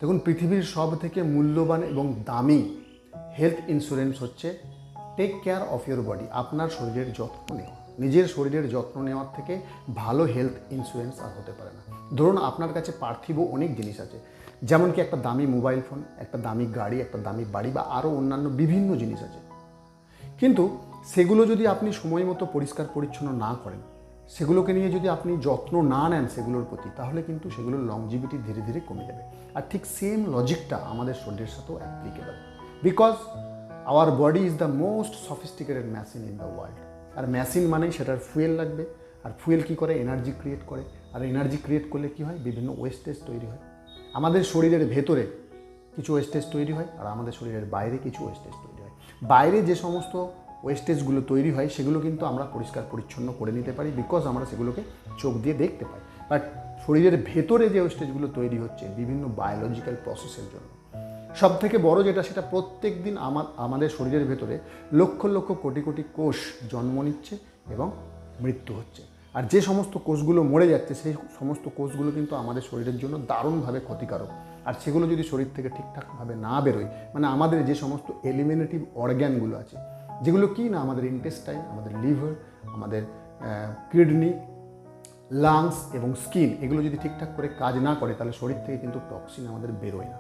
দেখুন, পৃথিবীর সব থেকে মূল্যবান এবং দামি হেলথ ইন্স্যুরেন্স হচ্ছে take care of your body. আপনার শরীরের যত্ন নেওয়া। নিজের শরীরের যত্ন নেওয়ার থেকে ভালো হেলথ ইন্স্যুরেন্স আর হতে পারে না। ধরুন, আপনার কাছে পার্থিব অনেক জিনিস আছে, যেমন কি একটা দামি মোবাইল ফোন, একটা দামি গাড়ি, একটা দামি বাড়ি বা আরও অন্যান্য বিভিন্ন জিনিস আছে। কিন্তু সেগুলো যদি আপনি সময় মতো পরিষ্কার পরিচ্ছন্ন না করেন, সেগুলোকে নিয়ে যদি আপনি যত্ন না নেন সেগুলোর প্রতি, তাহলে কিন্তু সেগুলোর লংজিভিটি ধীরে ধীরে কমে যাবে। আর ঠিক সেম লজিকটা আমাদের শরীরের সাথেও applicable, because our body is the most sophisticated machine in the world. আর মেশিন মানেই সেটার ফুয়েল লাগবে, আর ফুয়েল কী করে? এনার্জি ক্রিয়েট করে। আর এনার্জি ক্রিয়েট করলে কী হয়? বিভিন্ন ওয়েস্টেজ তৈরি হয়। আমাদের শরীরের ভেতরে কিছু ওয়েস্টেজ তৈরি হয়, আর আমাদের শরীরের বাইরে কিছু ওয়েস্টেজ তৈরি হয়। বাইরে যে সমস্ত ওয়েস্টেজগুলো তৈরি হয় সেগুলো কিন্তু আমরা পরিষ্কার পরিচ্ছন্ন করে নিতে পারি, বিকজ আমরা সেগুলোকে চোখ দিয়ে দেখতে পাই। বাট শরীরের ভেতরে যে ওয়েস্টেজগুলো তৈরি হচ্ছে বিভিন্ন বায়োলজিক্যাল প্রসেসের জন্য, সব থেকে বড় যেটা, সেটা প্রত্যেক দিন আমাদের শরীরের ভেতরে লক্ষ লক্ষ কোটি কোটি কোষ জন্ম নিচ্ছে এবং মৃত্যু হচ্ছে। আর যে সমস্ত কোষগুলো মরে যাচ্ছে সেই সমস্ত কোষগুলো কিন্তু আমাদের শরীরের জন্য দারুণভাবে ক্ষতিকারক। আর সেগুলো যদি শরীর থেকে ঠিকঠাকভাবে না বেরোয়, মানে আমাদের যে সমস্ত এলিমিনেটিভ অর্গ্যানগুলো আছে, যেগুলো কি না, আমাদের ইন্টেস্টাইন, আমাদের লিভার, আমাদের কিডনি, লাংস এবং স্কিন, এগুলো যদি ঠিকঠাক করে কাজ না করে, তাহলে শরীর থেকে কিন্তু টক্সিন আমাদের বেরোয় না।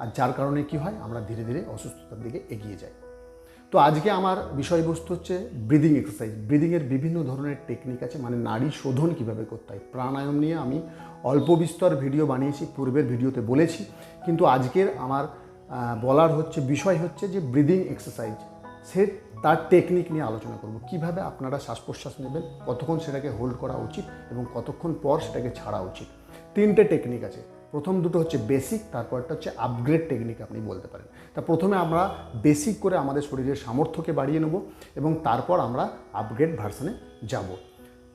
আর যার কারণে কি হয়? আমরা ধীরে ধীরে অসুস্থতার দিকে এগিয়ে যাই। তো আজকে আমার বিষয়বস্তু হচ্ছে ব্রিদিং এক্সারসাইজ। ব্রিদিংয়ের বিভিন্ন ধরনের টেকনিক আছে, মানে নাড়ি শোধন কীভাবে করতে হয়। প্রাণায়াম নিয়ে আমি অল্প বিস্তর ভিডিও বানিয়েছি, পূর্বের ভিডিওতে বলেছি। কিন্তু আজকের আমার বলার বিষয় হচ্ছে যে ব্রিদিং এক্সারসাইজ, তার টেকনিক নিয়ে আলোচনা করব। কিভাবে আপনারা শ্বাস প্রশ্বাস নেবেন, কতক্ষণ সেটাকে হোল্ড করা উচিত এবং কতক্ষণ পর সেটাকে ছাড়া উচিত। তিনটে টেকনিক আছে। প্রথম দুটো হচ্ছে বেসিক, তারপরটা হচ্ছে আপগ্রেড টেকনিক আপনি বলতে পারেন। তা প্রথমে আমরা বেসিক করে আমাদের শরীরের সামর্থ্যকে বাড়িয়ে নেব এবং তারপর আমরা আপগ্রেড ভার্সনে যাব।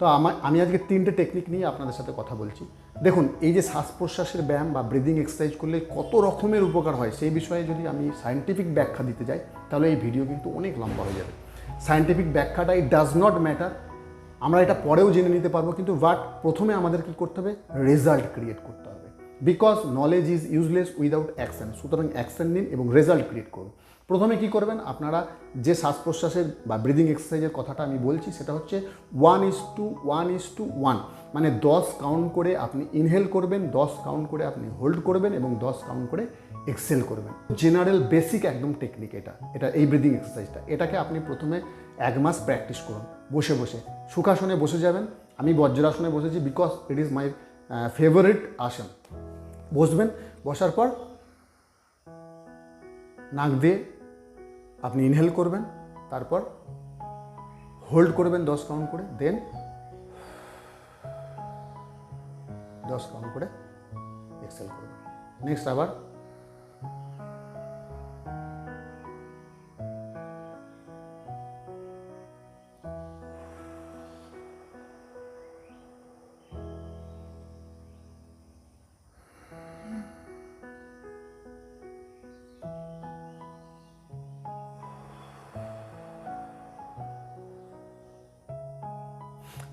তো আমি আজকে তিনটে টেকনিক নিয়ে আপনাদের সাথে কথা বলছি। দেখুন, এই যে শ্বাস প্রশ্বাসের ব্যায়াম বা ব্রিদিং এক্সারসাইজ করলে কত রকমের উপকার হয়, সেই বিষয়ে যদি আমি সায়েন্টিফিক ব্যাখ্যা দিতে যাই, তাহলে এই ভিডিও কিন্তু অনেক লম্বা হয়ে যাবে। সায়েন্টিফিক ব্যাখ্যাটা ইট ডাজ নট ম্যাটার, আমরা এটা পরেও জেনে নিতে পারবো, কিন্তু প্রথমে আমাদের কী করতে হবে? রেজাল্ট ক্রিয়েট করতে হবে, because knowledge is useless without action. সুতরাং অ্যাকশন নিন এবং রেজাল্ট ক্রিয়েট করুন। প্রথমে কি করবেন? আপনারা যে শ্বাস প্রশ্বাসের বা ব্রিদিং এক্সারসাইজের কথাটা আমি বলছি, সেটা হচ্ছে 1:1:1, মানে 10 কাউন্ট করে আপনি ইনহেল করবেন, 10 কাউন্ট করে আপনি হোল্ড করবেন এবং 10 কাউন্ট করে এক্সেল করবেন। জেনারেল বেসিক একদম টেকনিক এটা এই ব্রিদিং এক্সারসাইজটা। এটাকে আপনি প্রথমে 1 মাস প্র্যাকটিস করুন বসে বসে। সুখাসনে বসে যাবেন, আমি বজ্রাসনে বসেছি, because it is my favourite আসন। বসবেন, বসার পর নাক দিয়ে আপনি ইনহেল করবেন, তারপর হোল্ড করবেন 10 কাউন্ট করে, দেন 10 কাউন্ট করে এক্সেল করবেন। নেক্সট আবার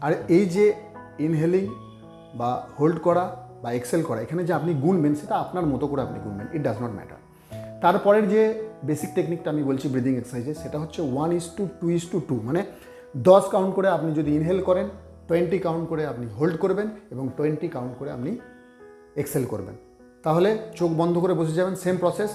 আর এই যে ইনহেলিং বা হোল্ড করা বা এক্সেল করা, এখানে যে আপনি গুনবেন সেটা আপনার মতো করে আপনি গুনবেন, ইট ডাজ নট ম্যাটার। তারপরের যে বেসিক টেকনিকটা আমি বলছি ব্রিদিং এক্সারসাইজে, সেটা হচ্ছে 1:2:2, মানে 10 কাউন্ট করে আপনি যদি ইনহেল করেন, 20 কাউন্ট করে আপনি হোল্ড করবেন এবং 20 কাউন্ট করে আপনি এক্সেল করবেন। তাহলে চোখ বন্ধ করে বসে যাবেন, সেম প্রসেস।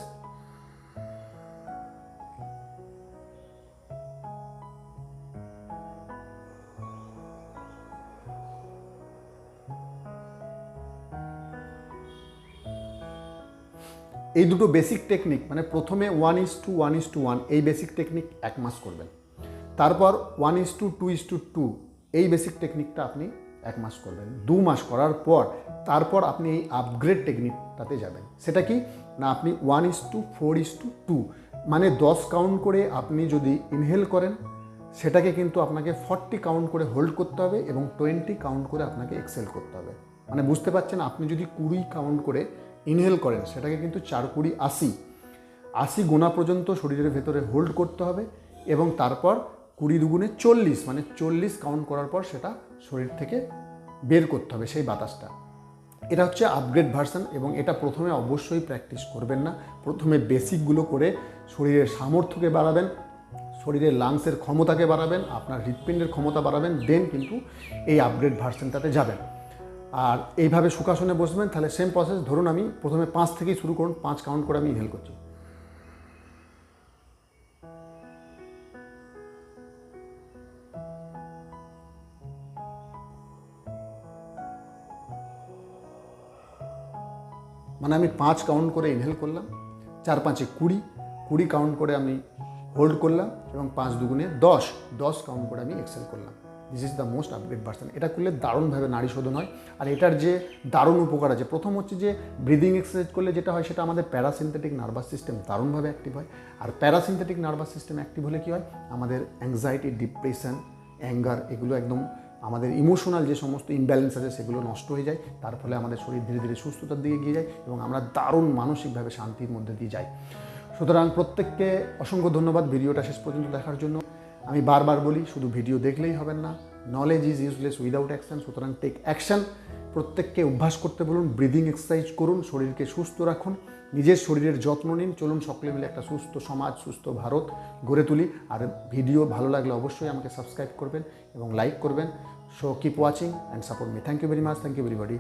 এই দুটো বেসিক টেকনিক, মানে প্রথমে 1:1:1 এই বেসিক টেকনিক 1 মাস করবেন, তারপর 1:2:2 এই বেসিক টেকনিকটা আপনি 1 মাস করবেন। 2 মাস করার পর তারপর আপনি এই আপগ্রেড টেকনিকটাতে যাবেন। সেটা কি না, আপনি 1:4:2, মানে 10 কাউন্ট করে আপনি যদি ইনহেল করেন, সেটাকে কিন্তু আপনাকে 40 কাউন্ট করে হোল্ড করতে হবে এবং 20 কাউন্ট করে আপনাকে এক্সেল করতে হবে। মানে বুঝতে পারছেন, আপনি যদি 20 কাউন্ট করে ইনহেল করেন, সেটাকে কিন্তু 4-20-80 গোনা পর্যন্ত শরীরের ভেতরে হোল্ড করতে হবে এবং তারপর 20×2=40, মানে 40 কাউন্ট করার পর সেটা শরীর থেকে বের করতে হবে সেই বাতাসটা। এটা হচ্ছে আপগ্রেড ভার্সন এবং এটা প্রথমে অবশ্যই প্র্যাকটিস করবেন না। প্রথমে বেসিকগুলো করে শরীরের সামর্থ্যকে বাড়াবেন, শরীরের লাংসের ক্ষমতাকে বাড়াবেন, আপনার হৃৎপিণ্ডের ক্ষমতা বাড়াবেন, দেন কিন্তু এই আপগ্রেড ভার্সনটাতে যাবেন। আর এইভাবে সুখাসনে বসবেন, তাহলে সেম প্রসেস। ধরুন আমি প্রথমে 5 থেকেই শুরু করুন, 5 কাউন্ট করে আমি ইনহেল করছি। মানে আমি 5 কাউন্ট করে ইনহেল করলাম, 4 5 20, 20 কাউন্ট করে আমি হোল্ড করলাম এবং 5 2 10, 10 কাউন্ট করে আমি এক্সেল করলাম। This is the most upgrade version. এটা করলে দারুণভাবে নাড়ি শোধন হয়। আর এটার যে দারুণ উপকার আছে, প্রথম হচ্ছে যে ব্রিদিং এক্সারসাইজ করলে যেটা হয় সেটা আমাদের প্যারাসিম্পথেটিক নার্ভাস সিস্টেম দারুণভাবে অ্যাক্টিভ হয়। আর প্যারাসিম্পথেটিক নার্ভাস সিস্টেম অ্যাক্টিভ হলে কী হয়, আমাদের অ্যাংজাইটি, ডিপ্রেশন, অ্যাঙ্গার, এগুলো একদম আমাদের ইমোশনাল যে সমস্ত ইমব্যালেন্স আছে সেগুলো নষ্ট হয়ে যায়। তার ফলে আমাদের শরীর ধীরে ধীরে সুস্থতার দিকে এগিয়ে যায় এবং আমরা দারুণ মানসিকভাবে শান্তির মধ্যে দিয়ে যাই। সুতরাং প্রত্যেককে অসংখ্য ধন্যবাদ ভিডিওটা শেষ পর্যন্ত দেখার জন্য। আমি বারবার বলি, শুধু ভিডিও দেখলেই হবেন না, knowledge is useless without action. সুতরাং টেক অ্যাকশন। প্রত্যেককে অভ্যাস করতে বলুন, ব্রিদিং এক্সারসাইজ করুন, শরীরকে সুস্থ রাখুন, নিজের শরীরের যত্ন নিন। চলুন সকলে মিলে একটা সুস্থ সমাজ, সুস্থ ভারত গড়ে তুলি। আর ভিডিও ভালো লাগলে অবশ্যই আমাকে সাবস্ক্রাইব করবেন এবং লাইক করবেন। So keep watching and support me. Thank you very much. Thank you everybody.